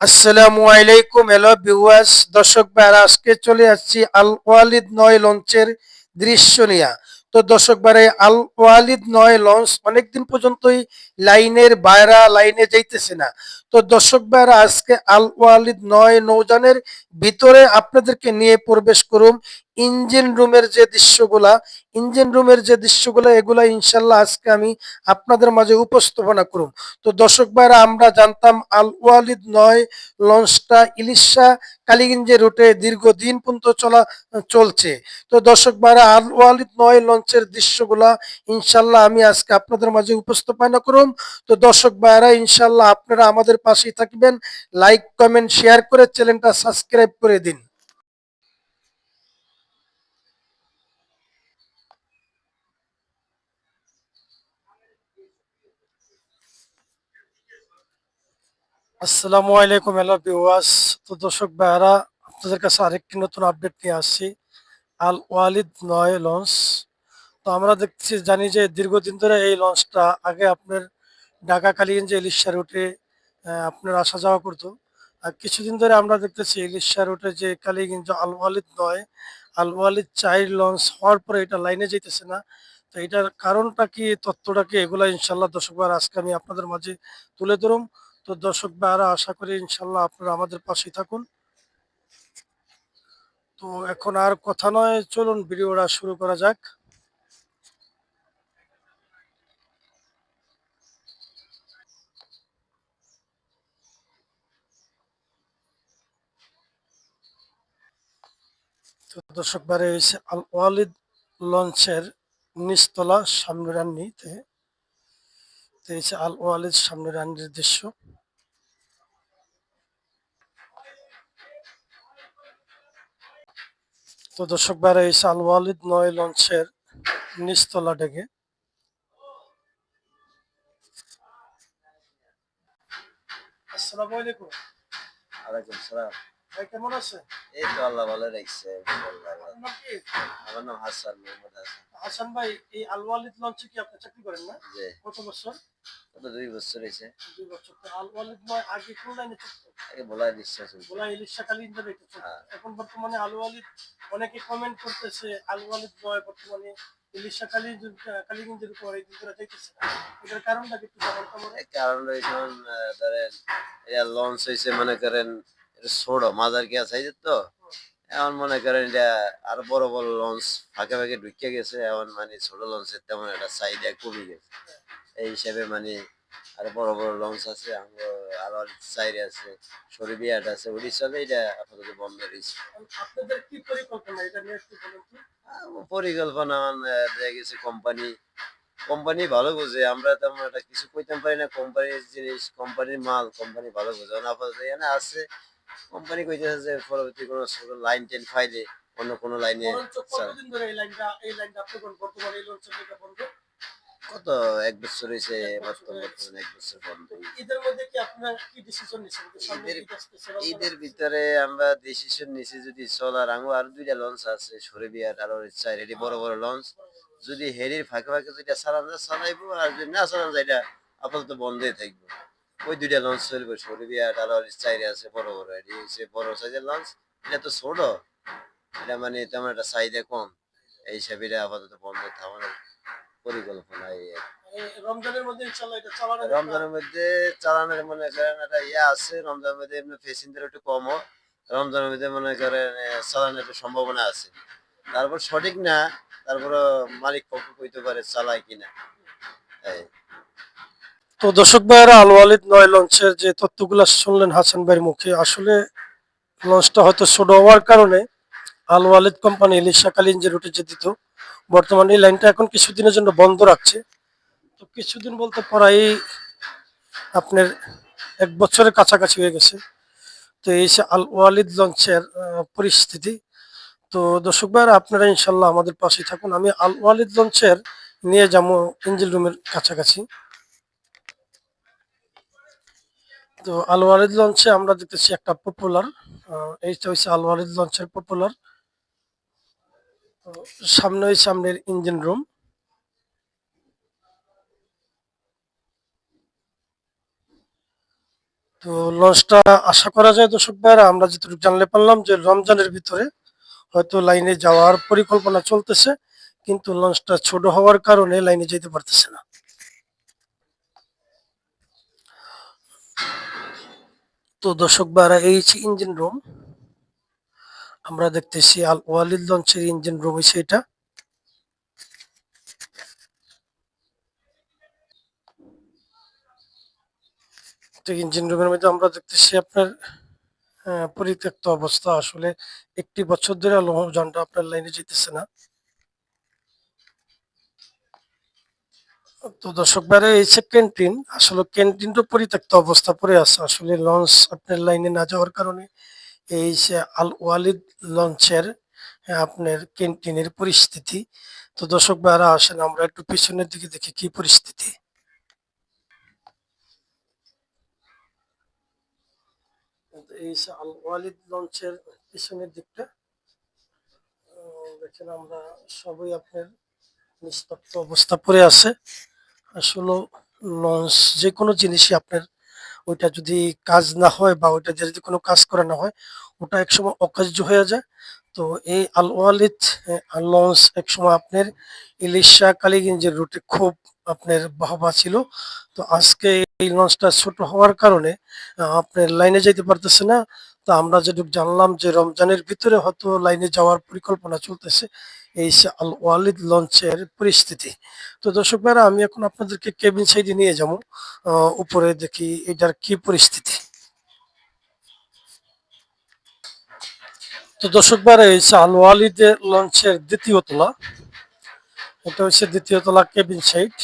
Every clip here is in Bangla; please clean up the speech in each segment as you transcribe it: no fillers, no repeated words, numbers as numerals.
আসসালামু আলাইকুম, হ্যালো ভিউয়ার্স, দর্শক ভাইরা, আজকে চলে আসছি আল ওয়ালিদ 9 লঞ্চের দৃশ্য নিয়ে। তো দর্শক ভাইরা, আল ওয়ালিদ 9 লঞ্চ অনেকদিন পর্যন্তই লাইনের বাইরা লাইনে যাইতেছে না। তো দর্শক ভাইরা, আজকে আল ওয়ালিদ 9 নৌযানের ভিতরে আপনাদেরকে নিয়ে প্রবেশ করুম। ইঞ্জিন রুমের যে দৃশ্যগুলা এগুলা ইনশাল্লাহ আজকে আমি আপনাদের মাঝে উপস্থাপনা করুম। তো দর্শক ভাইরা, আমরা জানতাম আল ওয়ালিদ 9 লঞ্চটা ইলিশা কালীগঞ্জের রুটে দীর্ঘদিন পর্যন্ত চলছে। তো দর্শক ভাইরা, আল ওয়ালিদ 9 লঞ্চের দৃশ্যগুলা ইনশাল্লাহ আমি আজকে আপনাদের মাঝে উপস্থাপনা করুম। তো দর্শক ভাইরা, ইনশাল্লাহ আপনারা আমাদের পাশেই থাকবেন। লাইক, কমেন্ট, শেয়ার করে চ্যানেলটা সাবস্ক্রাইব করে দিন। আসসালামু আলাইকুম, হ্যালো ভিউয়ার্স। তো দর্শক ভাইরা, আপনাদের কাছে আরেকটি নতুন আপডেট নিয়ে আসছি। আল ওয়ালিদ 9 লঞ্চ। তো আমরা দেখছি, জানি যে দীর্ঘদিন ধরে এই লঞ্চটা আগে আপনার ঢাকা কালীগঞ্জ ইলিশা রুটে আপনার আসা যাওয়া করতো। আর কিছুদিন ধরে আমরা দেখতেছি ইলিশা রুটে যে কালীগঞ্জ আল ওয়ালিদ 9, আল ওয়ালিদ 4 লঞ্চ হওয়ার পরে এটা লাইনে যেতেছে না। তো এটার কারণটা কি, তথ্যটা কি, এগুলা ইনশাল্লাহ দর্শক ভাইরা আজকে আমি আপনাদের মাঝে তুলে ধরুম। তো দর্শক ভাইরা, আশা করি ইনশাল্লাহ আপনারা আমাদের পাশেই থাকুন। তো এখন আর কথা নয়, চলুন ভিডিওটা শুরু করা যাক। তো দর্শক বারে এসে আল ওয়ালিদ লঞ্চের নিচতলা সামনে রান্নিতে তো এসে আল ওয়ালিদ সামনে রান্নির দৃশ্য। তো দর্শক বারে এসে আল ওয়ালিদ 9 লঞ্চের নিচতলা ডেকে। আসসালামু আলাইকুম। ওয়ালাইকুম সালাম। ভাই, কেমন আছে? এই তো আল্লাহ ভালো রাখছে। আপনার নাম কি? আমার নাম হাসান, মোহাম্মদ হাসান। হাসান ভাই, এই আল ওয়ালিদ লঞ্চে কি আপনি চাকরি করেন না? জি, কত বছর? গত 2 বছর হয়েছে। 2 বছর। তো আল ওয়ালিদ 9 আগে কোন লাইনে চলতো? আগে ভোলা নিঃশ্বাস হইতো। ভোলা ইলিশা কালীগঞ্জে এটা চলতো। হ্যাঁ, এখন বর্তমানে আল ওয়ালিদ, অনেকে কমেন্ট করতেছে আল ওয়ালিদ 9 বর্তমানে ইলিশা কালীগঞ্জের উপর এই দিন ধরে যাইতেছে না। এটার কারণটা কি একটু জানান তো আমারে? এই কারণ যেমন ধরেন এটা লঞ্চ হয়েছে মনে করেন, এটা ছোট মাজার কি আছে তো, এখন মনে করেন এটা আরো বড় বড় লঞ্চ ফাঁকে ফাঁকে ঢুকে গেছে। এখন মানে ছোট লঞ্চের তেমন একটা চাহিদা কমে গেছে। এই হিসাবে মানে আরো বড় বড় লঞ্চ আছে, আরো চাইরে আছে, সরিবিয়াট আছে, ওটি চলে, এটা আপাতত বন্ধ রয়েছে। আপনাদের কি পরিকল্পনা, এটা নিয়ে একটু বলুন তো? পরিকল্পনা দেখা গেছে কোম্পানি কোম্পানি ভালো বোঝে, আমরা তেমন একটা কিছু কইতে পারি না। কোম্পানির জিনিস, কোম্পানির মাল, কোম্পানি ভালো বোঝে। এখন আপাতত এখানে আছে, কোম্পানি কইতেছে যে পরবর্তী কোনো ছোট লাইন টেন ফাইলে অন্য কোনো লাইনে বরঞ্চ কতদিন ধরে এই লাইনটা আপনাদের বর্তমানে এই লঞ্চের লেগে বন্ধ? কত 1 বছর হয়েছে। 1 বছর হয়ে গেছে। বর্তমানে 1 বছর বন্ধ। তো ঈদের মধ্যে কি আপনারা কি ডিসিশন নিছেন যে সামনে ঈদের ঈদ আসতেছে, রমজান ঈদের আসতেছে? ভিতরে আমরা ডিসিশন নিছি যদি চলার, আর 2টা লঞ্চ আছে, সরিবিয়ার আর চার হেডি বড় বড় লঞ্চ। যদি হেডির ফাঁকে ফাঁকে যেটা চালানো যায় চালাইবো, আর যদি না চালানো যায় এটা আপাতত বন্ধই থাকবে। ওই 2টা লঞ্চ চলবে, সরিবিয়ার আর চাইরে আছে বড় বড়, এটি হচ্ছে বড় সাইজের লঞ্চ। এটা তো ছোট, এটা মানে তেমন একটা চাহিদা কম, এই হিসাবে এটা আপাতত বন্ধ থামানোর পরিকল্পনা। এই আর কি। রমজানের মধ্যে ইনশাআল্লাহ এটা চালানোর একটা। রমজানের মধ্যে চালানোর মনে করেন একটা ইয়ে আছে, রমজানের মধ্যে এমনি প্যাসেঞ্জার একটু কম হয়। রমজানের মধ্যে মনে করেন চালানোর একটা সম্ভাবনা আছে। তারপর সঠিক না, তারপরে মালিক পক্ষ কইতে পারে চালায় কিনা। এই তো দর্শক ভাইয়েরা, আল ওয়ালিদ 9 লঞ্চের যে তথ্যগুলো শুনলেন হাসান ভাইয়ের মুখে, আসলে লঞ্চটা হয়তো ছোট হওয়ার কারণে আল ওয়ালিদ কোম্পানি ইলিশা কালীগঞ্জ রুটে যে দিত, বর্তমানে এই লাইনটা এখন কিছুদিনের জন্য বন্ধ রাখছে। তো কিছুদিন বলতে প্রায় আপনার 1 বছরের কাছাকাছি হয়ে গেছে। তো এই সে আল ওয়ালিদ লঞ্চের পরিস্থিতি। তো দর্শক ভাইরা, আপনারা ইনশাল্লাহ আমাদের পাশেই থাকুন। আমি আল ওয়ালিদ লঞ্চের নিয়ে যাবো ইঞ্জিন রুমের কাছাকাছি। তো আল ওয়ালিদ লঞ্চে আমরা দেখতেছি একটা পপুলার, এইটা হচ্ছে আল ওয়ালিদ লঞ্চের পপুলার। তো সামনের ইঞ্জিন রুম। তো তো লঞ্চটা আশা করা যায় দর্শক ভাইরা, আমরা যেটুকু জানলে পারলাম যে রমজানের ভিতরে হয়তো লাইনে যাওয়ার পরিকল্পনা চলতেছে, কিন্তু লঞ্চটা ছোট হওয়ার কারণে লাইনে যেতে পারতেছে না। তো দর্শক ভাইরা, এই হচ্ছে ইঞ্জিন রুম। আমরা দেখতেছি আল ওয়ালিদ লঞ্চের ইঞ্জিন রুম হচ্ছে এটা। তো ইঞ্জিন রুমের মধ্যে আমরা দেখতেছি আপনার পরিত্যক্ত অবস্থা। আসলে একটি বছর ধরে লৌহযানটা আপনার লাইনে যেতেছে না। তো দর্শক বাইরে এই যে ক্যান্টিন, আসলে ক্যান্টিনটা পরিত্যক্ত অবস্থা পড়ে আছে। আসলে লঞ্চ আপনার লাইনে না যাওয়ার কারণে এই যে আল ওয়ালিদ লঞ্চের আপনার ক্যান্টিনের পরিস্থিতি। তো দর্শক ভাইরা আসেন আমরা একটু পিছনের দিকে দেখি কি পরিস্থিতি। এই যে আল ওয়ালিদ লঞ্চের পিছনের দিকটা দেখেন, আমরা সবই আপনার নিস্তব্ধ অবস্থা পড়ে আছে। আসলে লঞ্চ যে কোনো জিনিসই আপনার ওইটা যদি কাজ না হয় বা ওইটা দিয়ে যদি কোনো কাজ করা না হয়, ওটা একসময় অকার্য হয়ে যায়। তো এই আল ওয়ালিদ লঞ্চ একসময় আপনার ইলিশা কালীগঞ্জের রুটে খুব আপনার বাহবা ছিল। তো আজকে এই লঞ্চটা ছোট হওয়ার কারণে আপনার লাইনে যেতে পারতেছে না। তো আমরা যেটুকু জানলাম যে রমজানের ভিতরে হয়তো লাইনে যাওয়ার পরিকল্পনা চলতেছে। এই যে আল ওয়ালিদ লঞ্চের পরিস্থিতি। তো দর্শক ভাইরা, আমি এখন আপনাদেরকে কেবিন সাইডে নিয়ে যাবো, উপরে দেখি এটার কি পরিস্থিতি। তো দর্শক ভাইরা, এই যে আল ওয়ালিদের লঞ্চের দ্বিতীয় তলা, এটা হচ্ছে দ্বিতীয় তলা কেবিন সাইড।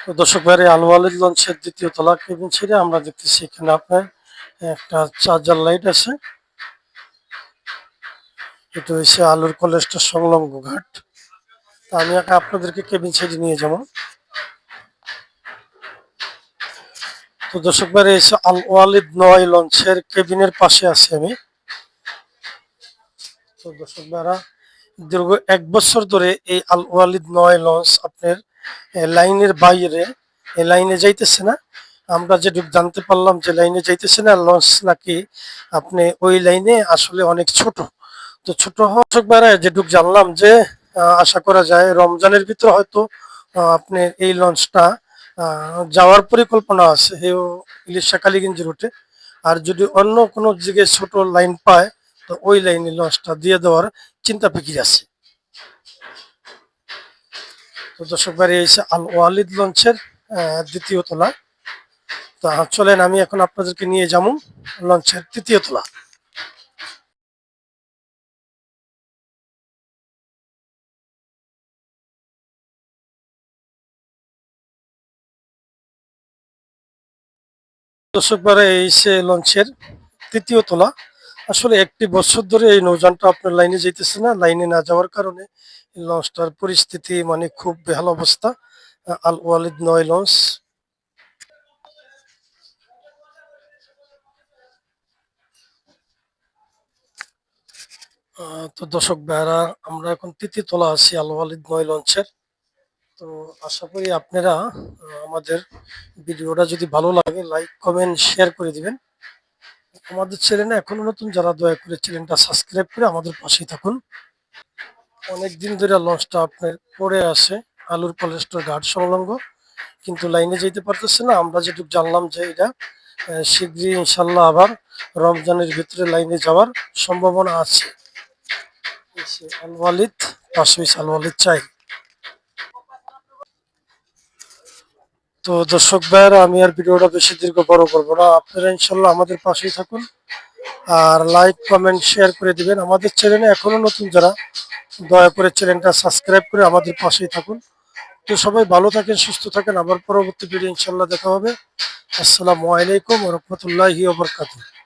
তো দর্শক ভাইরা, আল ওয়ালিদ লঞ্চের দ্বিতীয় তলা কেবিন সাইডে আমরা দেখতেছি এখানে আপনার একটা চার্জার লাইট আছে। এটা হচ্ছে আলুর কলেজটার সংলগ্ন ঘাট। তা আমি আপনাদেরকে কেবিন সাইডে নিয়ে যাবো। তো দর্শক ভাইরা, এই যে আল ওয়ালিদ 9 লঞ্চের কেবিনের পাশে আছি আমি। তো দর্শক ভাইরা, দীর্ঘ 1 বছর ধরে এই আল ওয়ালিদ 9 লঞ্চ আপনার লাইনের বাইরে, লাইনে যাইতেছে না। আমরা যেটুকু জানতে পারলাম যে লাইনে যাইতেছে না, লঞ্চ নাকি আপনি ওই লাইনে আসলে অনেক ছোট। তো ছোট দর্শক ভাইরা, যেটুকু জানলাম যে আশা করা যায় রমজানের ভিতরে হয়তো আপনার এই লঞ্চটা যাওয়ার পরিকল্পনা আছে ইলিশা কালীগঞ্জ রুটে। আর যদি অন্য কোনো দিকে ছোট লাইন পায়, তো ওই লাইনে লঞ্চটা দিয়ে দেওয়ার চিন্তা ফিকির আছে। তো দর্শক বাড়ি এসে আল ওয়ালিদ লঞ্চের দ্বিতীয় তলা। তো চলেন আমি এখন আপনাদেরকে নিয়ে যাবো লঞ্চের তৃতীয় তলা। দর্শক বাড়ি এসে লঞ্চের তৃতীয় তলা। আসলে 1 বছর ধরে এই নৌযানটা আপনার লাইনে যেতেছে না। লাইনে না যাওয়ার কারণে এই লঞ্চটার পরিস্থিতি মানে খুব বেহাল অবস্থা। আল ওয়ালিদ 9 লঞ্চ। তো দর্শক ভাইরা, আমরা এখন তৃতীয় তলা আছি আল ওয়ালিদ 9 লঞ্চের। তো আশা করি আপনারা আমাদের ভিডিওটা যদি ভালো লাগে লাইক কমেন্ট শেয়ার করে দিবেন। আমাদের চ্যানেলে এখনো নতুন যারা, দয়া করে চ্যানেলটা সাবস্ক্রাইব করে আমাদের পাশেই থাকুন। অনেকদিন ধরে লঞ্চটা আপনার পড়ে আছে আলুর কলেস্টোর ঘাট সংলগ্ন, কিন্তু লাইনে যেতে পারতেছে না। আমরা যেটুকু জানলাম যে এটা শীঘ্রই ইনশাল্লাহ আবার রমজানের ভিতরে লাইনে যাওয়ার সম্ভাবনা আছে। আল ওয়ালিদ, পাশে আল ওয়ালিদ চাই। তো দর্শক ভাইয়েরা, আমি আর ভিডিওটা বেশি দীর্ঘ বড় করবো না। আপনারা ইনশাল্লাহ আমাদের পাশেই থাকুন আর লাইক কমেন্ট শেয়ার করে দিবেন। আমাদের চ্যানেলে এখনো নতুন যারা, দয়া করে চ্যানেলটা সাবস্ক্রাইব করে আমাদের পাশেই থাকুন। তো সবাই ভালো থাকেন, সুস্থ থাকেন। আবার পরবর্তী ভিডিও ইনশাল্লাহ দেখা হবে। আসসালামু আলাইকুম ওয়া রাহমাতুল্লাহি ওয়া বারাকাতুহু।